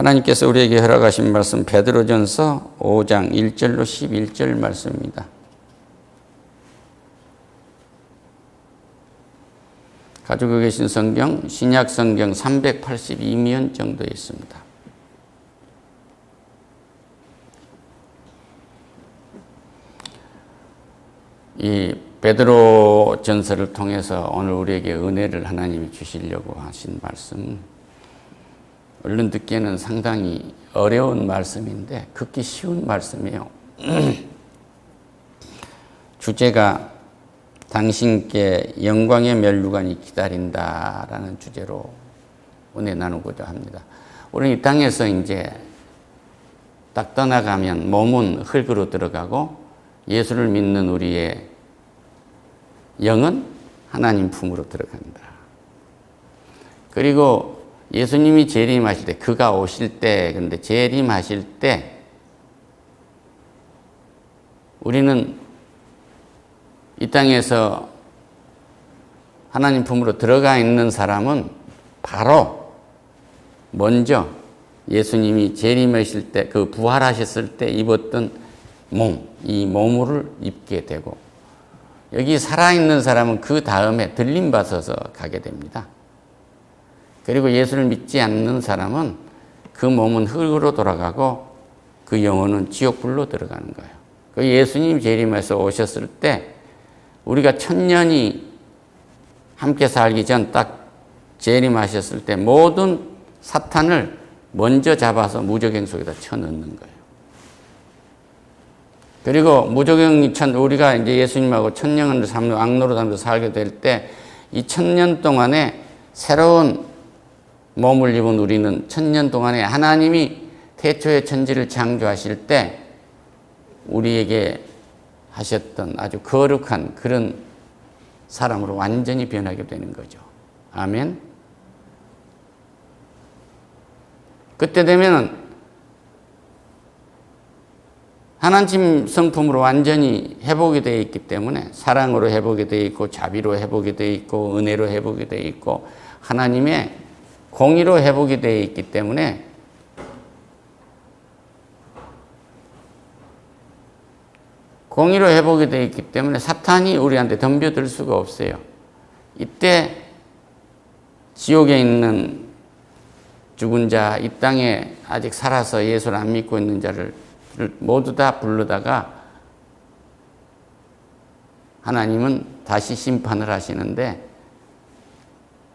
하나님께서 우리에게 허락하신 말씀 베드로전서 5장 1절로 11절 말씀입니다. 가지고 계신 성경 신약 성경 382면 정도에 있습니다. 이 베드로 전서를 통해서 오늘 우리에게 은혜를 하나님이 주시려고 하신 말씀, 얼른 듣기에는 상당히 어려운 말씀인데 극히 쉬운 말씀이에요. 주제가 당신께 영광의 면류관이 기다린다라는 주제로 은혜 나누고자 합니다. 우리는 이 땅에서 이제 딱 떠나가면 몸은 흙으로 들어가고 예수를 믿는 우리의 영은 하나님 품으로 들어간다. 그리고 예수님이 재림하실 때, 그가 오실 때, 근데 재림하실 때 우리는 이 땅에서 하나님 품으로 들어가 있는 사람은 바로 먼저 예수님이 재림하실 때, 그 부활하셨을 때 입었던 몸, 이 몸을 입게 되고, 여기 살아있는 사람은 그 다음에 들림받아서 가게 됩니다. 그리고 예수를 믿지 않는 사람은 그 몸은 흙으로 돌아가고 그 영혼은 지옥불로 들어가는 거예요. 그 예수님 재림해서 오셨을 때 우리가 천년이 함께 살기 전 딱 재림하셨을 때 모든 사탄을 먼저 잡아서 무저갱 속에다 쳐넣는 거예요. 그리고 무저갱 우리가 이제 예수님하고 천년을 살며 악노로 하면서 살게 될 때 이 천년 동안에 새로운 몸을 입은 우리는 천년 동안에 하나님이 태초의 천지를 창조하실 때 우리에게 하셨던 아주 거룩한 그런 사람으로 완전히 변하게 되는 거죠. 아멘. 그때 되면 하나님 성품으로 완전히 회복이 되어 있기 때문에 사랑으로 회복이 되어 있고 자비로 회복이 되어 있고 은혜로 회복이 되어 있고 하나님의 공의로 회복이 되어 있기 때문에 공의로 회복이 되어 있기 때문에 사탄이 우리한테 덤벼들 수가 없어요. 이때 지옥에 있는 죽은 자, 이 땅에 아직 살아서 예수를 안 믿고 있는 자를 모두 다 부르다가 하나님은 다시 심판을 하시는데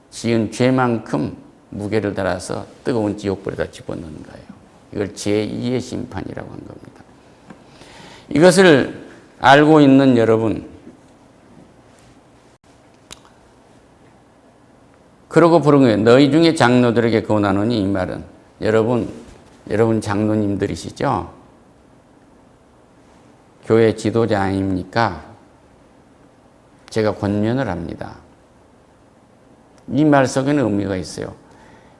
지은 죄만큼 무게를 달아서 뜨거운 지옥불에다 집어넣는 거예요. 이걸 제2의 심판이라고 한 겁니다. 이것을 알고 있는 여러분, 그러고 부른 거예요. 너희 중에 장로들에게 권하노니, 이 말은 여러분 장로님들이시죠? 교회 지도자 아닙니까? 제가 권면을 합니다. 이 말 속에는 의미가 있어요.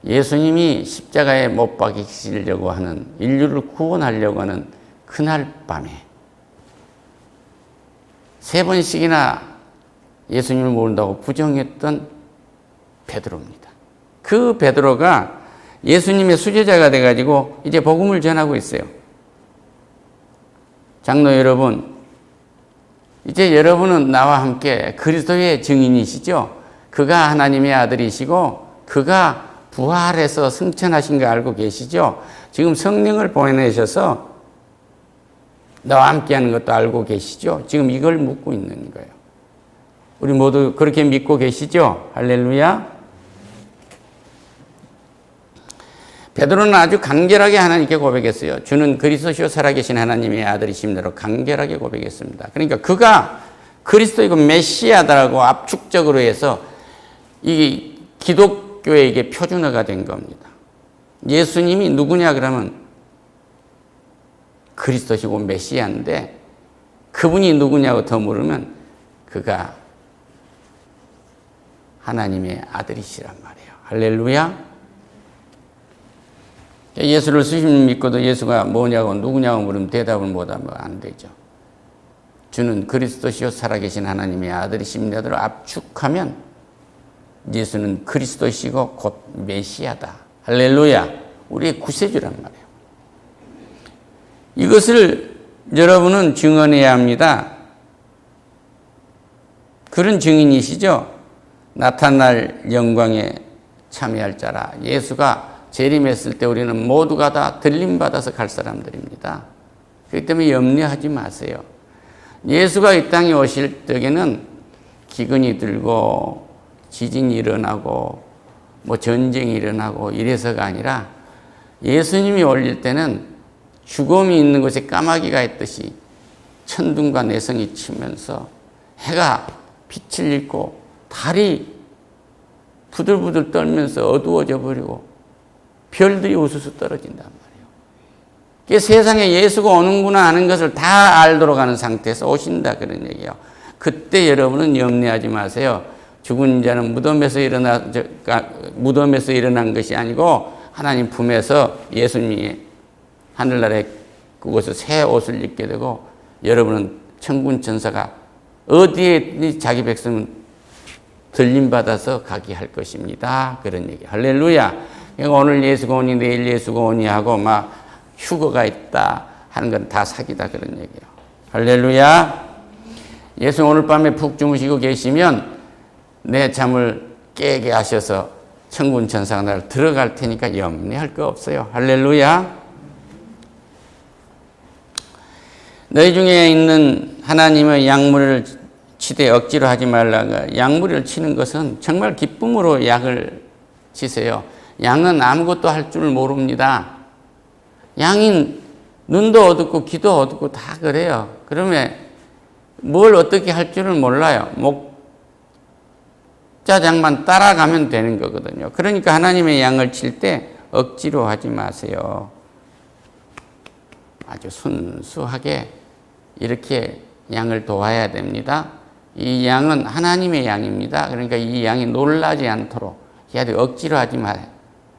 예수님이 십자가에 못 박히시려고 하는, 인류를 구원하려고 하는 그날 밤에 3번씩이나 예수님을 모른다고 부정했던 베드로입니다. 그 베드로가 예수님의 수제자가 돼가지고 이제 복음을 전하고 있어요. 장로 여러분, 이제 여러분은 나와 함께 그리스도의 증인이시죠? 그가 하나님의 아들이시고 그가 부활해서 승천하신 거 알고 계시죠? 지금 성령을 보내셔서 나와 함께 하는 것도 알고 계시죠? 지금 이걸 묻고 있는 거예요. 우리 모두 그렇게 믿고 계시죠? 할렐루야. 베드로는 아주 간결하게 하나님께 고백했어요. 주는 그리스도시요 살아계신 하나님의 아들이심대로 간결하게 고백했습니다. 그러니까 그가 그리스도이고 메시아다라고 압축적으로 해서 이 기독교에게 표준화가 된 겁니다. 예수님이 누구냐 그러면 그리스도시고 메시아인데 그분이 누구냐고 더 물으면 그가 하나님의 아들이시란 말이에요. 할렐루야. 예수를 수십 년 믿고도 예수가 뭐냐고 누구냐고 물으면 대답을 못하면 안 되죠. 주는 그리스도시요 살아계신 하나님의 아들이십니다로 압축하면 예수는 그리스도시고 곧 메시아다. 할렐루야. 우리의 구세주란 말이에요. 이것을 여러분은 증언해야 합니다. 그런 증인이시죠? 나타날 영광에 참여할 자라. 예수가 재림했을 때 우리는 모두가 다 들림받아서 갈 사람들입니다. 그렇기 때문에 염려하지 마세요. 예수가 이 땅에 오실 때에는 기근이 들고 지진이 일어나고 뭐 전쟁이 일어나고 이래서가 아니라 예수님이 올릴 때는 죽음이 있는 곳에 까마귀가 있듯이 천둥과 내성이 치면서 해가 빛을 잃고 달이 부들부들 떨면서 어두워져 버리고 별들이 우수수 떨어진단 말이에요. 그게 세상에 예수가 오는구나 하는 것을 다 알도록 하는 상태에서 오신다 그런 얘기예요. 그때 여러분은 염려하지 마세요. 죽은 자는 무덤에서 일어난 것이 아니고 하나님 품에서 예수님이 하늘나라에 그곳에서 새 옷을 입게 되고 여러분은 천군 천사가 어디에 자기 백성은 들림받아서 가게 할 것입니다. 그런 얘기. 할렐루야. 그러니까 오늘 예수가 오니 내일 예수가 오니 하고 막 휴거가 있다 하는 건 다 사기다 그런 얘기예요. 할렐루야. 예수 오늘 밤에 푹 주무시고 계시면 내 잠을 깨게 하셔서 천군 천사가 나를 들어갈 테니까 염려할 거 없어요. 할렐루야. 너희 중에 있는 하나님의 약물을 치되 억지로 하지 말라가. 약물을 치는 것은 정말 기쁨으로 약을 치세요. 양은 아무것도 할 줄 모릅니다. 양인 눈도 어둡고 귀도 어둡고 다 그래요. 그러면 뭘 어떻게 할 줄을 몰라요. 목자장만 따라가면 되는 거거든요. 그러니까 하나님의 양을 칠 때 억지로 하지 마세요. 아주 순수하게 이렇게 양을 도와야 됩니다. 이 양은 하나님의 양입니다. 그러니까 이 양이 놀라지 않도록 해야 돼. 억지로 하지 마요.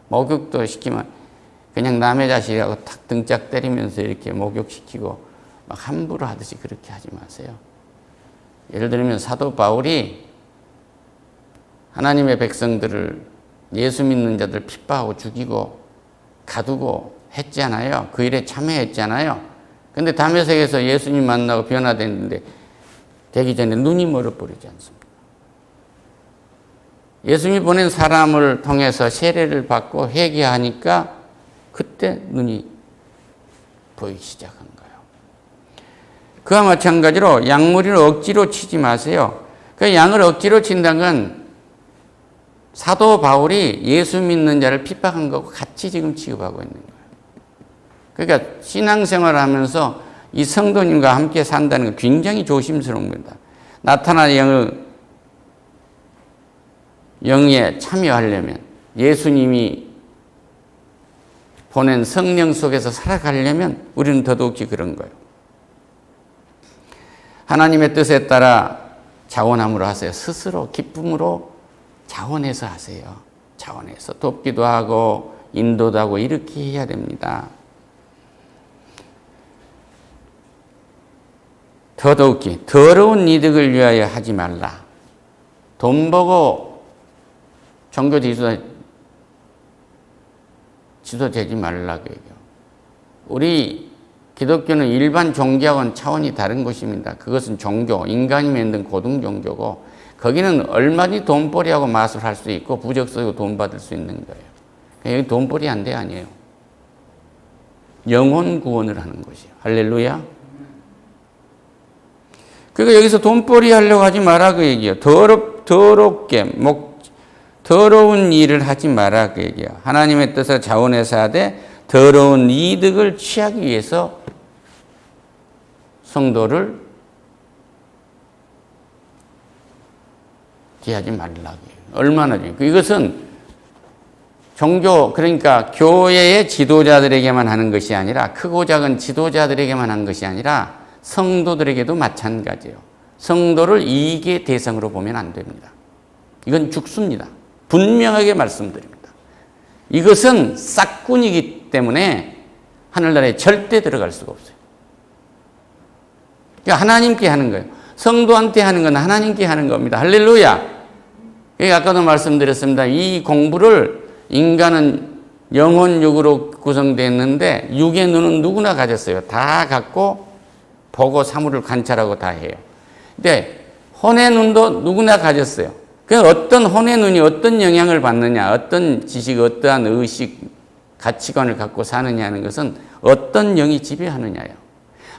목욕도 시키면 그냥 남의 자식이라고 탁 등짝 때리면서 이렇게 목욕시키고 막 함부로 하듯이 그렇게 하지 마세요. 예를 들면 사도 바울이 하나님의 백성들을 예수 믿는 자들 핍박하고 죽이고 가두고 했잖아요. 그 일에 참여했잖아요. 근데 다메섹에서 예수님 만나고 변화됐는데 되기 전에 눈이 멀어버리지 않습니다. 예수님이 보낸 사람을 통해서 세례를 받고 회개하니까 그때 눈이 보이기 시작한 거예요. 그와 마찬가지로 양무리를 억지로 치지 마세요. 그 양을 억지로 친다는 건 사도 바울이 예수 믿는 자를 핍박한 것과 같이 지금 취급하고 있는 거예요. 그러니까 신앙생활을 하면서 이 성도님과 함께 산다는 건 굉장히 조심스러운 겁니다. 나타난 영에 참여하려면 예수님이 보낸 성령 속에서 살아가려면 우리는 더더욱이 그런 거예요. 하나님의 뜻에 따라 자원함으로 하세요. 스스로 기쁨으로 자원해서 하세요. 자원해서 돕기도 하고 인도도 하고 이렇게 해야 됩니다. 더더욱이 더러운 이득을 위하여 하지 말라. 돈 벌고 종교 지도되지 말라고 얘기해요. 우리 기독교는 일반 종교와는 차원이 다른 것입니다. 그것은 종교, 인간이 만든 고등 종교고 거기는 얼마든지 돈벌이하고 마술할 수 있고 부적 쓰고 돈 받을 수 있는 거예요. 여기 돈벌이 안 돼 아니에요. 영혼 구원을 하는 것이에요. 할렐루야. 그러니까 여기서 돈벌이 하려고 하지 마라 그 얘기예요. 더러운 일을 하지 마라 그 얘기예요. 하나님의 뜻을 자원해서 하되 더러운 이득을 취하기 위해서 성도를 대하지 말라고 해요. 얼마나 중요해요. 이것은 종교, 그러니까 교회의 지도자들에게만 하는 것이 아니라 크고 작은 지도자들에게만 하는 것이 아니라 성도들에게도 마찬가지예요. 성도를 이익의 대상으로 보면 안 됩니다. 이건 죽습니다. 분명하게 말씀드립니다. 이것은 싹군이기 때문에 하늘나라에 절대 들어갈 수가 없어요. 그러니까 하나님께 하는 거예요. 성도한테 하는 건 하나님께 하는 겁니다. 할렐루야. 아까도 말씀드렸습니다. 이 공부를 인간은 영혼, 육으로 구성되었는데 육의 눈은 누구나 가졌어요. 다 갖고 보고 사물을 관찰하고 다 해요. 근데 혼의 눈도 누구나 가졌어요. 그래서 어떤 혼의 눈이 어떤 영향을 받느냐, 어떤 지식, 어떠한 의식, 가치관을 갖고 사느냐는 것은 어떤 영이 지배하느냐예요.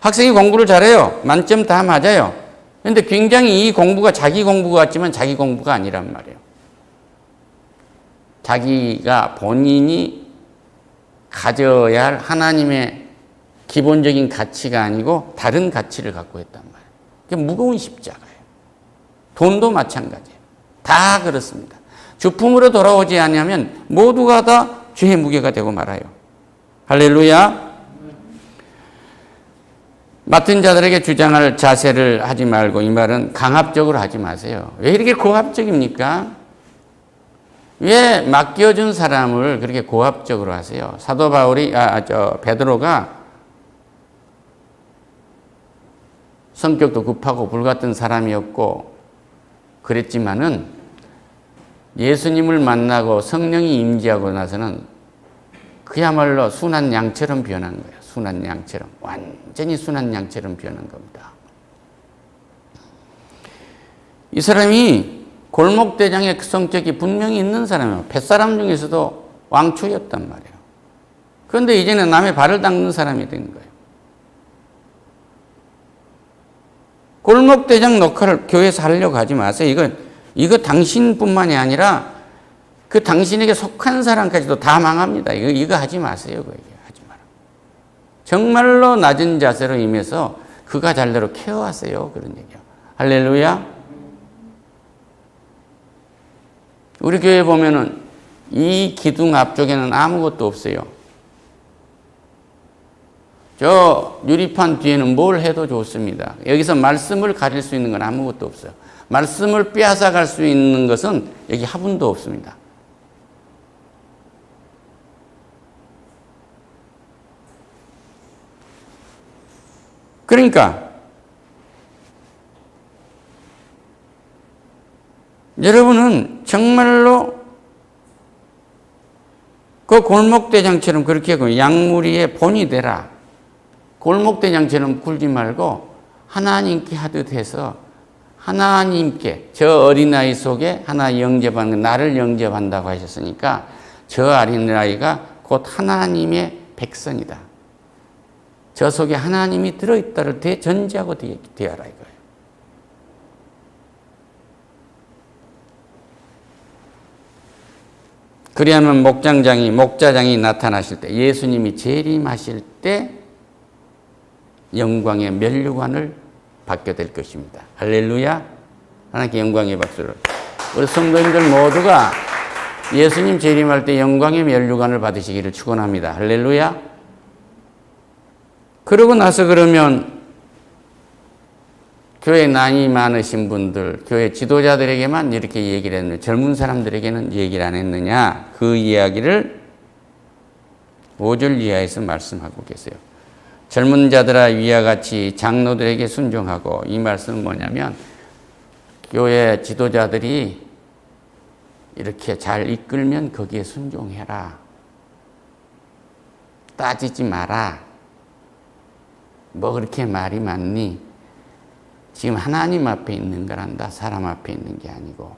학생이 공부를 잘해요. 만점 다 맞아요. 그런데 굉장히 이 공부가 자기 공부 같지만 자기 공부가 아니란 말이에요. 자기가 본인이 가져야 할 하나님의 기본적인 가치가 아니고 다른 가치를 갖고 있단 말이에요. 그게 무거운 십자가예요. 돈도 마찬가지예요. 다 그렇습니다. 주품으로 돌아오지 않으면 모두가 다 죄의 무게가 되고 말아요. 할렐루야. 맡은 자들에게 주장할 자세를 하지 말고, 이 말은 강압적으로 하지 마세요. 왜 이렇게 고압적입니까? 왜 맡겨준 사람을 그렇게 고압적으로 하세요? 사도 바울이, 베드로가 성격도 급하고 불같은 사람이었고 그랬지만은 예수님을 만나고 성령이 임재하고 나서는 그야말로 순한 양처럼 변한 거예요. 순한 양처럼. 완전히 순한 양처럼 변한 겁니다. 이 사람이 골목대장의 성격이 분명히 있는 사람이에요. 뱃사람 중에서도 왕초였단 말이에요. 그런데 이제는 남의 발을 닦는 사람이 된 거예요. 골목대장 역할을 교회에서 하려고 하지 마세요. 이거 당신뿐만이 아니라 그 당신에게 속한 사람까지도 다 망합니다. 이거 하지 마세요. 하지 마라. 정말로 낮은 자세로 임해서 그가 잘대로 케어하세요. 그런 얘기요. 할렐루야. 우리 교회 보면은 이 기둥 앞쪽에는 아무것도 없어요. 저 유리판 뒤에는 뭘 해도 좋습니다. 여기서 말씀을 가릴 수 있는 건 아무것도 없어요. 말씀을 빼앗아갈 수 있는 것은 여기 화분도 없습니다. 그러니까 여러분은 정말로 그 골목대장처럼 그렇게 양무리의 본이 되라. 골목대장처럼 굴지 말고 하나님께 하듯 해서 하나님께, 저 어린아이 속에 하나 영접하는, 나를 영접한다고 하셨으니까 저 어린아이가 곧 하나님의 백성이다. 저 속에 하나님이 들어있다를 대전제하고 되어라 이거예요. 그리하면 목자장이 나타나실 때, 예수님이 재림하실 때 영광의 면류관을 받게 될 것입니다. 할렐루야. 하나님께 영광의 박수를. 우리 성도님들 모두가 예수님 재림할 때 영광의 면류관을 받으시기를 축원합니다. 할렐루야. 그러고 나서 그러면 교회 나이 많으신 분들, 교회 지도자들에게만 이렇게 얘기를 했느냐, 젊은 사람들에게는 얘기를 안 했느냐, 그 이야기를 5절 이하에서 말씀하고 계세요. 젊은 자들아 위와 같이 장로들에게 순종하고, 이 말씀은 뭐냐면 교회 지도자들이 이렇게 잘 이끌면 거기에 순종해라. 따지지 마라. 뭐 그렇게 말이 많니? 지금 하나님 앞에 있는 거란다. 사람 앞에 있는 게 아니고.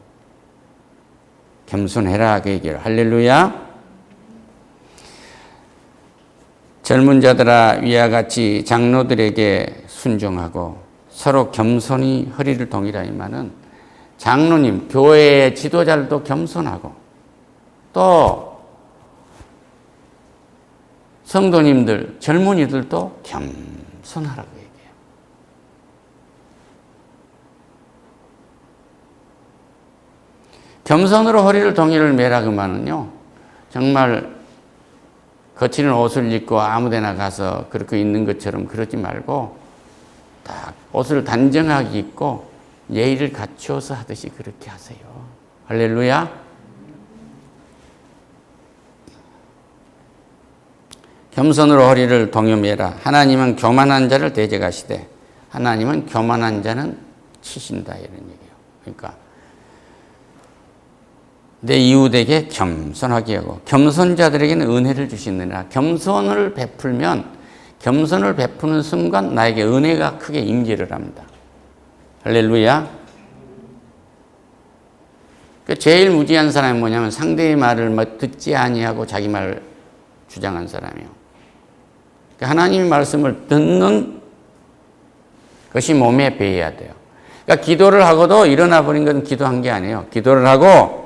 겸손해라 그 얘기를. 할렐루야. 젊은 자들아 위와 같이 장로들에게 순종하고 서로 겸손히 허리를 동이라. 이 말은 장로님, 교회의 지도자들도 겸손하고 또 성도님들, 젊은이들도 겸손하라고 얘기해요. 겸손으로 허리를 동이를 매라 그 말은요, 정말 거치는 옷을 입고 아무데나 가서 그렇게 있는 것처럼 그러지 말고 딱 옷을 단정하게 입고 예의를 갖추어서 하듯이 그렇게 하세요. 할렐루야. 겸손으로 허리를 동여매라. 하나님은 교만한 자를 대적하시되 하나님은 교만한 자는 치신다. 이런 얘기예요. 그러니까 내 이웃에게 겸손하게 하고 겸손자들에게는 은혜를 주시느니라. 겸손을 베풀면 겸손을 베푸는 순간 나에게 은혜가 크게 임재를 합니다. 할렐루야. 제일 무지한 사람이 뭐냐면 상대의 말을 듣지 아니하고 자기 말을 주장한 사람이요. 하나님의 말씀을 듣는 것이 몸에 배어야 돼요. 그러니까 기도를 하고도 일어나 버린 건 기도한 게 아니에요. 기도를 하고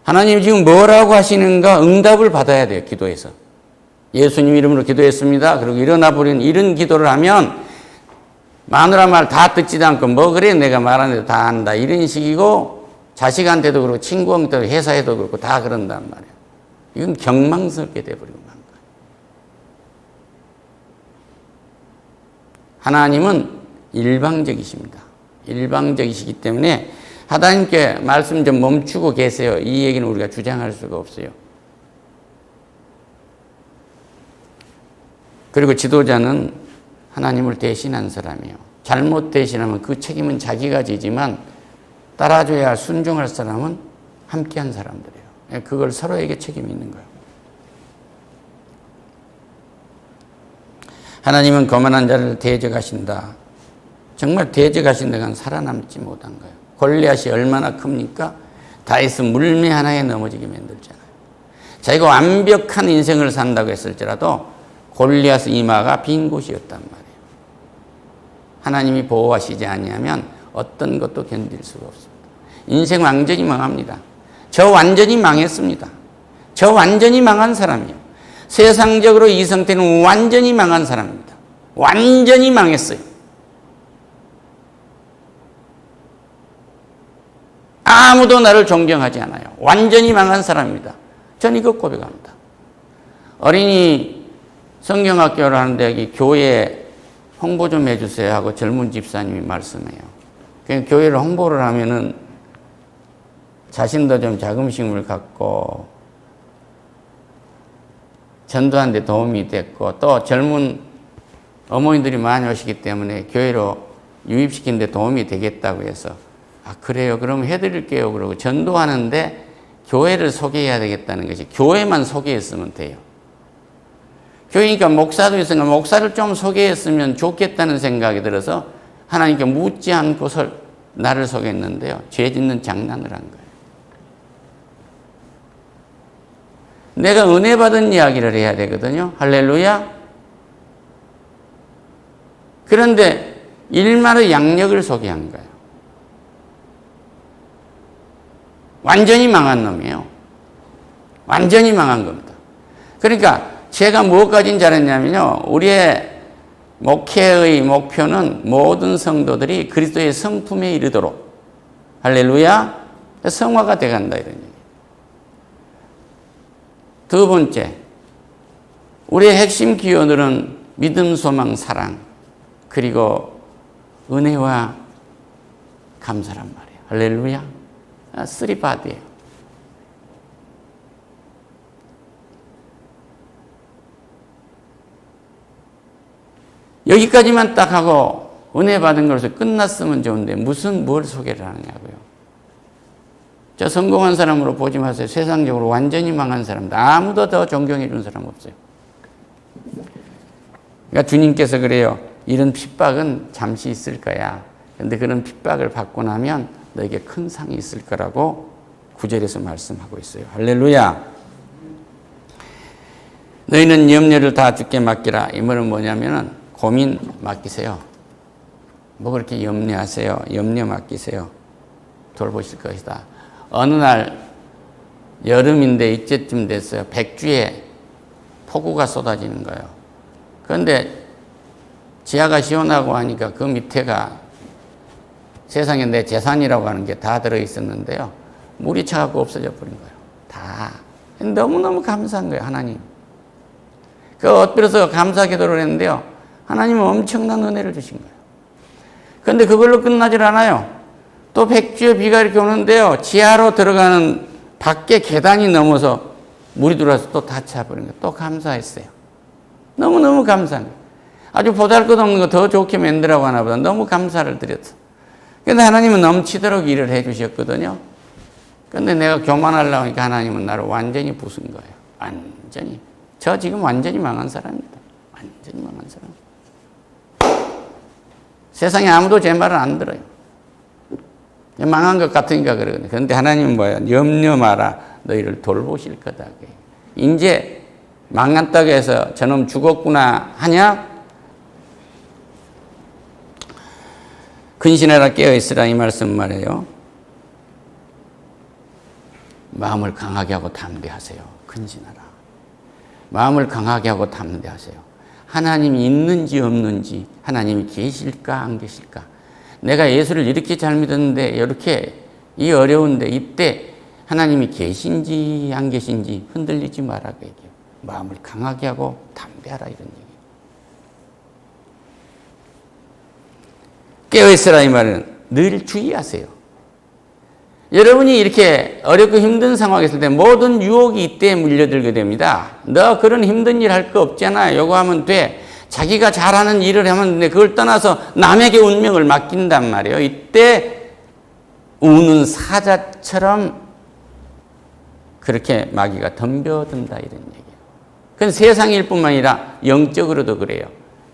하나님 지금 뭐라고 하시는가 응답을 받아야 돼요. 기도에서. 예수님 이름으로 기도했습니다. 그리고 일어나 버린 이런 기도를 하면 마누라 말 다 듣지도 않고 뭐 그래 내가 말하는 대로 다 한다. 이런 식이고 자식한테도 그렇고 친구한테도 회사에도 그렇고 다 그런단 말이에요. 이건 경망스럽게 돼버리고 만 거예요. 하나님은 일방적이십니다. 일방적이시기 때문에 하나님께 말씀 좀 멈추고 계세요. 이 얘기는 우리가 주장할 수가 없어요. 그리고 지도자는 하나님을 대신한 사람이에요. 잘못 대신하면 그 책임은 자기가 지지만 따라줘야 할 순종할 사람은 함께한 사람들이에요. 그걸 서로에게 책임이 있는 거예요. 하나님은 거만한 자를 대적하신다. 정말 대적하신다가 살아남지 못한 거예요. 골리앗이 얼마나 큽니까? 다윗은 물매 하나에 넘어지게 만들잖아요. 자기가 완벽한 인생을 산다고 했을지라도 골리앗의 이마가 빈 곳이었단 말이에요. 하나님이 보호하시지 아니하면 어떤 것도 견딜 수가 없습니다. 인생 완전히 망합니다. 저 완전히 망했습니다. 저 완전히 망한 사람이에요. 세상적으로 이성태는 완전히 망한 사람입니다. 완전히 망했어요. 아무도 나를 존경하지 않아요. 완전히 망한 사람입니다. 전 이거 고백합니다. 어린이 성경학교를 하는데 여기 교회 홍보 좀 해주세요 하고 젊은 집사님이 말씀해요. 교회를 홍보를 하면은 자신도 좀 자긍심을 갖고 전도하는 데 도움이 됐고 또 젊은 어머니들이 많이 오시기 때문에 교회로 유입시키는 데 도움이 되겠다고 해서 아 그래요 그럼 해드릴게요 그러고 전도하는데 교회를 소개해야 되겠다는 것이 교회만 소개했으면 돼요. 교회니까 목사도 있으니까 목사를 좀 소개했으면 좋겠다는 생각이 들어서 하나님께 묻지 않고 나를 소개했는데요. 죄 짓는 장난을 한 거예요. 내가 은혜 받은 이야기를 해야 되거든요. 할렐루야. 그런데 일말의 양력을 소개한 거예요. 완전히 망한 놈이에요. 완전히 망한 겁니다. 그러니까 제가 무엇까지 잘했냐면요. 우리의 목회의 목표는 모든 성도들이 그리스도의 성품에 이르도록 할렐루야 성화가 돼간다 이런 얘기예요. 두 번째, 우리의 핵심 기호들은 믿음, 소망, 사랑 그리고 은혜와 감사란 말이에요. 할렐루야. 쓰리바디예요. 여기까지만 딱 하고 은혜 받은 것으로 끝났으면 좋은데 뭘 소개를 하느냐고요. 저 성공한 사람으로 보지 마세요. 세상적으로 완전히 망한 사람들. 아무도 더 존경해 준 사람 없어요. 그러니까 주님께서 그래요. 이런 핍박은 잠시 있을 거야. 그런데 그런 핍박을 받고 나면 너에게 큰 상이 있을 거라고 9절에서 말씀하고 있어요. 할렐루야. 너희는 염려를 다 주께 맡기라. 이 말은 뭐냐면은 고민 맡기세요. 뭐 그렇게 염려하세요. 염려 맡기세요. 돌보실 것이다. 어느 날 여름인데 이때쯤 됐어요. 백주에 폭우가 쏟아지는 거예요. 그런데 지하가 시원하고 하니까 그 밑에가 세상에 내 재산이라고 하는 게 다 들어있었는데요. 물이 차갖고 없어져 버린 거예요. 다. 너무너무 감사한 거예요. 하나님. 그 엎드려서 감사 기도를 했는데요. 하나님은 엄청난 은혜를 주신 거예요. 그런데 그걸로 끝나질 않아요. 또 백주에 비가 이렇게 오는데요. 지하로 들어가는 밖에 계단이 넘어서 물이 들어와서 또 다 차버린 거예요. 또 감사했어요. 너무너무 감사한 거예요. 아주 보잘것없는 거 더 좋게 만들라고 하나 보다. 너무 감사를 드렸어. 그런데 하나님은 넘치도록 일을 해 주셨거든요. 근데 내가 교만하려고 하니까 하나님은 나를 완전히 부순 거예요. 완전히. 저 지금 완전히 망한 사람입니다. 완전히 망한 사람. 세상에 아무도 제 말을 안 들어요. 망한 것 같으니까 그러거든요. 그런데 하나님은 뭐예요? 염려 마라. 너희를 돌보실 거다. 이제 망했다고 해서 저놈 죽었구나 하냐? 근신하라 깨어있으라 이 말씀 말이에요. 마음을 강하게 하고 담대하세요. 근신하라. 마음을 강하게 하고 담대하세요. 하나님이 있는지 없는지, 하나님이 계실까 안 계실까. 내가 예수를 이렇게 잘 믿었는데 이렇게 이 어려운데 이때 하나님이 계신지 안 계신지 흔들리지 말라고 얘기해요. 마음을 강하게 하고 담대하라 이런 얘기예요. 깨어있으라 이 말은 늘 주의하세요. 여러분이 이렇게 어렵고 힘든 상황에 있을 때 모든 유혹이 이때 물려들게 됩니다. 너 그런 힘든 일 할 거 없잖아. 요거 하면 돼. 자기가 잘하는 일을 하면 돼. 그걸 떠나서 남에게 운명을 맡긴단 말이에요. 이때 우는 사자처럼 그렇게 마귀가 덤벼든다 이런 얘기예요. 그건 세상일 뿐만 아니라 영적으로도 그래요.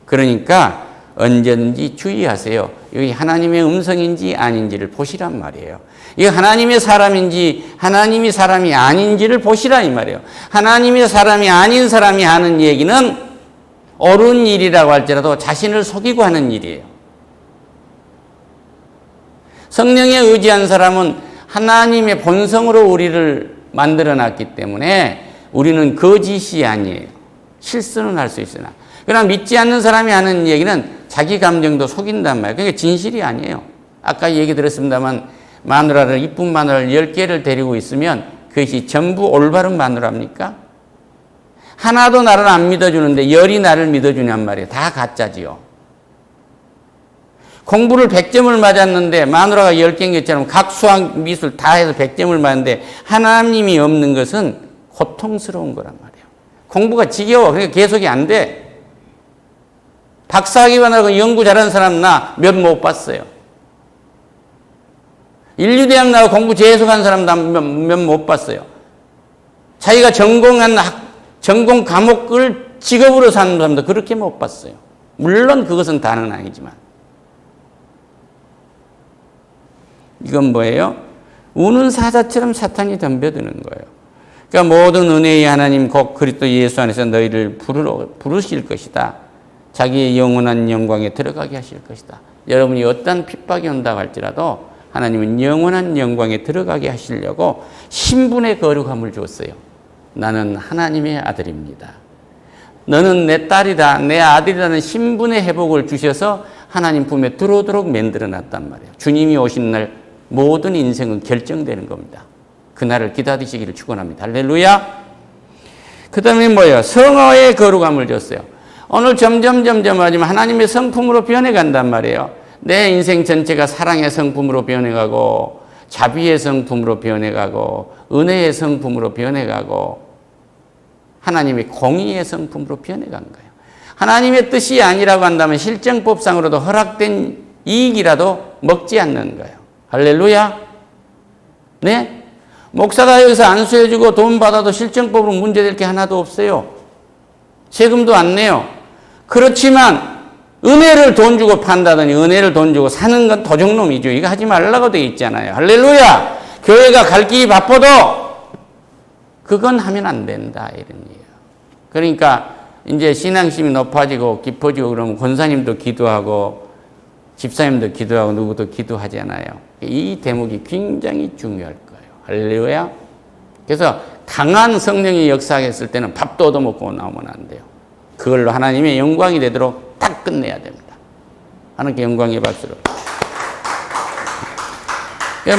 그러니까 언제든지 주의하세요. 여기 하나님의 음성인지 아닌지를 보시란 말이에요. 이게 하나님의 사람인지 하나님이 사람이 아닌지를 보시라 이 말이에요. 하나님의 사람이 아닌 사람이 하는 얘기는 옳은 일이라고 할지라도 자신을 속이고 하는 일이에요. 성령에 의지한 사람은 하나님의 본성으로 우리를 만들어놨기 때문에 우리는 거짓이 아니에요. 실수는 할 수 있으나. 그러나 믿지 않는 사람이 하는 얘기는 자기 감정도 속인단 말이에요. 그게 진실이 아니에요. 아까 얘기 들었습니다만 마누라를 이쁜 마누라를 10개를 데리고 있으면 그것이 전부 올바른 마누라입니까? 하나도 나를 안 믿어주는데 10이 나를 믿어주냔 말이에요. 다 가짜지요. 공부를 100점을 맞았는데 마누라가 10개인 것처럼 각 수학 미술 다 해서 100점을 맞았는데 하나님이 없는 것은 고통스러운 거란 말이에요. 공부가 지겨워. 그러니까 계속이 안 돼. 박사학위만 하고 연구 잘하는 사람 나 몇 못 봤어요. 인류대학 나와서 공부 계속한 사람 나 몇 못 봤어요. 자기가 전공한 전공 과목을 직업으로 사는 사람도 그렇게 못 봤어요. 물론 그것은 다는 아니지만. 이건 뭐예요? 우는 사자처럼 사탄이 덤벼드는 거예요. 그러니까 모든 은혜의 하나님 곧 그리스도 예수 안에서 너희를 부르실 것이다. 자기의 영원한 영광에 들어가게 하실 것이다. 여러분이 어떤 핍박이 온다고 할지라도 하나님은 영원한 영광에 들어가게 하시려고 신분의 거룩함을 줬어요. 나는 하나님의 아들입니다. 너는 내 딸이다, 내 아들이라는 신분의 회복을 주셔서 하나님 품에 들어오도록 만들어 놨단 말이에요. 주님이 오신 날 모든 인생은 결정되는 겁니다. 그날을 기다리시기를 축원합니다. 할렐루야. 그 다음에 뭐예요? 성화의 거룩함을 줬어요. 오늘 점점 하지만 하나님의 성품으로 변해간단 말이에요. 내 인생 전체가 사랑의 성품으로 변해가고 자비의 성품으로 변해가고 은혜의 성품으로 변해가고 하나님의 공의의 성품으로 변해간 거예요. 하나님의 뜻이 아니라고 한다면 실정법상으로도 허락된 이익이라도 먹지 않는 거예요. 할렐루야. 네? 목사가 여기서 안수해주고 돈 받아도 실정법으로 문제될 게 하나도 없어요. 세금도 안 내요. 그렇지만 은혜를 돈 주고 판다더니 은혜를 돈 주고 사는 건 도적놈이죠. 이거 하지 말라고 되어 있잖아요. 할렐루야. 교회가 갈 길이 바빠도 그건 하면 안 된다 이런 얘기예요. 그러니까 이제 신앙심이 높아지고 깊어지고 그러면 권사님도 기도하고 집사님도 기도하고 누구도 기도하잖아요. 이 대목이 굉장히 중요할 거예요. 할렐루야. 그래서 강한 성령이 역사했을 때는 밥도 얻어먹고 나오면 안 돼요. 그걸로 하나님의 영광이 되도록 딱 끝내야 됩니다. 하나님께 영광의 박수를.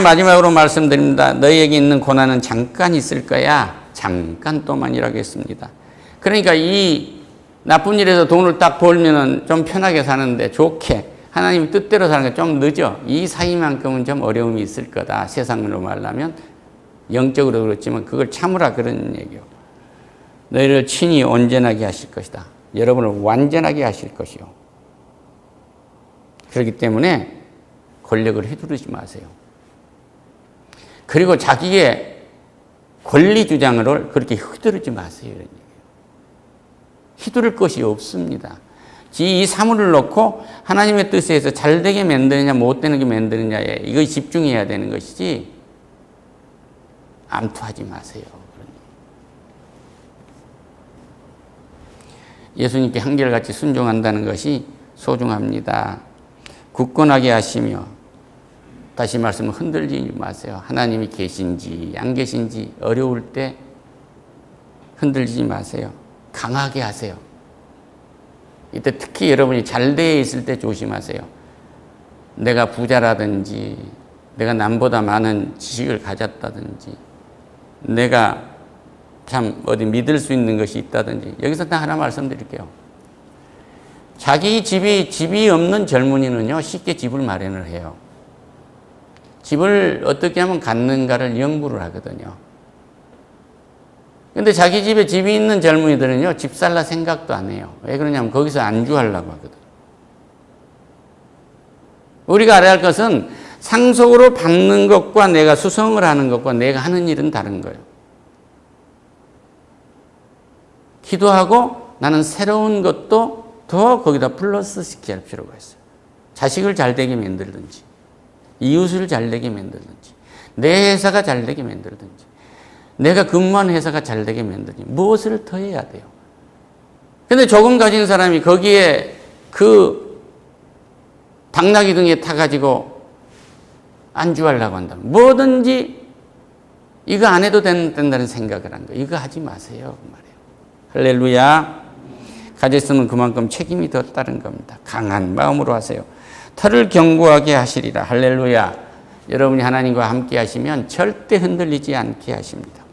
마지막으로 말씀드립니다. 너희에게 있는 고난은 잠깐 있을 거야. 잠깐 동안이라고 했습니다. 그러니까 이 나쁜 일에서 돈을 딱 벌면은 좀 편하게 사는데 좋게 하나님 뜻대로 사는 게 좀 늦어. 이 사이만큼은 좀 어려움이 있을 거다. 세상으로 말하면 영적으로 그렇지만 그걸 참으라 그런 얘기요. 너희를 친히 온전하게 하실 것이다. 여러분을 완전하게 하실 것이요. 그렇기 때문에 권력을 휘두르지 마세요. 그리고 자기의 권리 주장을 그렇게 휘두르지 마세요. 이런 얘기예요. 휘두를 것이 없습니다. 이 사물을 놓고 하나님의 뜻에 의해서 잘 되게 만드느냐 못 되게 만드느냐에 이거 집중해야 되는 것이지 암투하지 마세요. 예수님께 한결같이 순종한다는 것이 소중합니다. 굳건하게 하시며 다시 말씀을 흔들리지 마세요. 하나님이 계신지 안 계신지 어려울 때 흔들리지 마세요. 강하게 하세요. 이때 특히 여러분이 잘 되어 있을 때 조심하세요. 내가 부자라든지 내가 남보다 많은 지식을 가졌다든지 내가 참 어디 믿을 수 있는 것이 있다든지 여기서 딱 하나 말씀드릴게요. 자기 집이 없는 젊은이는요 쉽게 집을 마련을 해요. 집을 어떻게 하면 갖는가를 연구를 하거든요. 근데 자기 집에 집이 있는 젊은이들은요, 집 살라 생각도 안 해요. 왜 그러냐면 거기서 안주하려고 하거든. 우리가 알아야 할 것은 상속으로 받는 것과 내가 수성을 하는 것과 내가 하는 일은 다른 거예요. 기도하고 나는 새로운 것도 더 거기다 플러스 시켜야 할 필요가 있어요. 자식을 잘 되게 만들든지, 이웃을 잘 되게 만들든지, 내 회사가 잘 되게 만들든지, 내가 근무하는 회사가 잘 되게 만들든지, 무엇을 더 해야 돼요. 근데 조금 가진 사람이 거기에 그 당나귀 등에 타가지고 안주하려고 한다면 뭐든지 이거 안 해도 된다는 생각을 한 거예요. 이거 하지 마세요. 그 말이에요. 할렐루야. 가졌으면 그만큼 책임이 더 따른 겁니다. 강한 마음으로 하세요. 털을 견고하게 하시리라. 할렐루야. 여러분이 하나님과 함께 하시면 절대 흔들리지 않게 하십니다.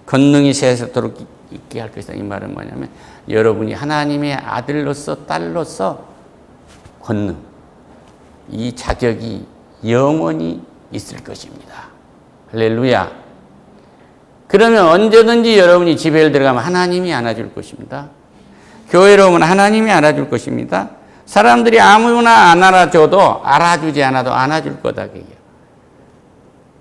권능이 세세토록 있게 할 것이다. 이 말은 뭐냐면 여러분이 하나님의 아들로서 딸로서 권능, 이 자격이 영원히 있을 것입니다. 할렐루야. 그러면 언제든지 여러분이 집에 들어가면 하나님이 안아줄 것입니다. 교회로 오면 하나님이 안아줄 것입니다. 사람들이 아무나 안 알아줘도 알아주지 않아도 안아줄 거다. 그게.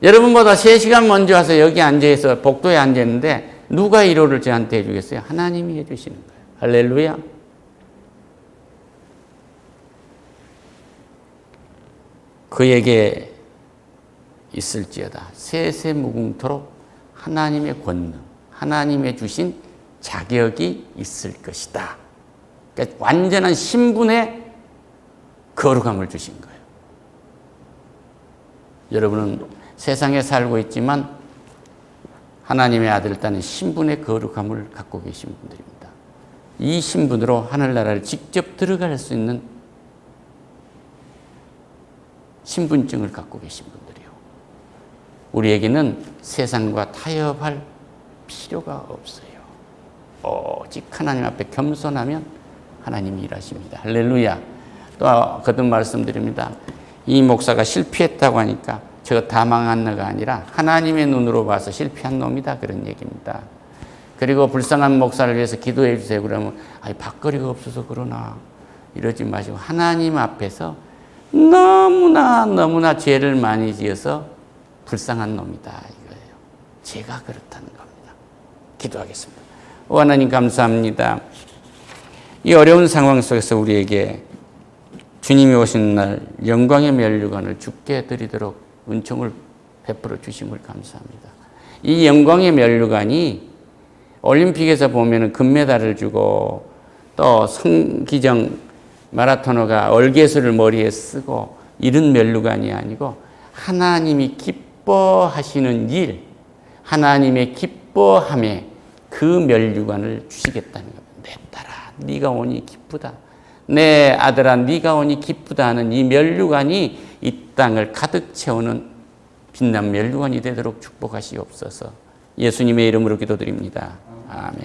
여러분보다 3시간 먼저 와서 여기 앉아서 복도에 앉았는데 누가 위로를 저한테 해주겠어요? 하나님이 해주시는 거예요. 할렐루야. 그에게 있을지어다. 세세무궁토록 하나님의 권능, 하나님의 주신 자격이 있을 것이다. 그러니까 완전한 신분의 거룩함을 주신 거예요. 여러분은 세상에 살고 있지만 하나님의 아들 따는 신분의 거룩함을 갖고 계신 분들입니다. 이 신분으로 하늘나라를 직접 들어갈 수 있는 신분증을 갖고 계신 분들이요. 우리에게는 세상과 타협할 필요가 없어요. 오직 하나님 앞에 겸손하면 하나님이 일하십니다. 할렐루야. 또 거듭 말씀드립니다. 이 목사가 실패했다고 하니까 저거 다 망한 놈가 아니라 하나님의 눈으로 봐서 실패한 놈이다. 그런 얘기입니다. 그리고 불쌍한 목사를 위해서 기도해 주세요. 그러면 밥거리가 없어서 그러나 이러지 마시고 하나님 앞에서 너무나 죄를 많이 지어서 불쌍한 놈이다. 이거예요. 제가 그렇다는 겁니다. 기도하겠습니다. 오 하나님 감사합니다. 이 어려운 상황 속에서 우리에게 주님이 오신 날 영광의 면류관을 주께 드리도록 은총을 베풀어 주심을 감사합니다. 이 영광의 면류관이 올림픽에서 보면 금메달을 주고 또 성기정 마라토너가 얼개수를 머리에 쓰고 이런 면류관이 아니고 하나님이 기뻐하시는 일, 하나님의 기뻐함에 그 면류관을 주시겠다는 겁니다. 내 딸아, 네가 오니 기쁘다. 내 아들아, 네가 오니 기쁘다 하는 이 면류관이 이 땅을 가득 채우는 빛난 면류관이 되도록 축복하시옵소서. 예수님의 이름으로 기도드립니다. 아멘.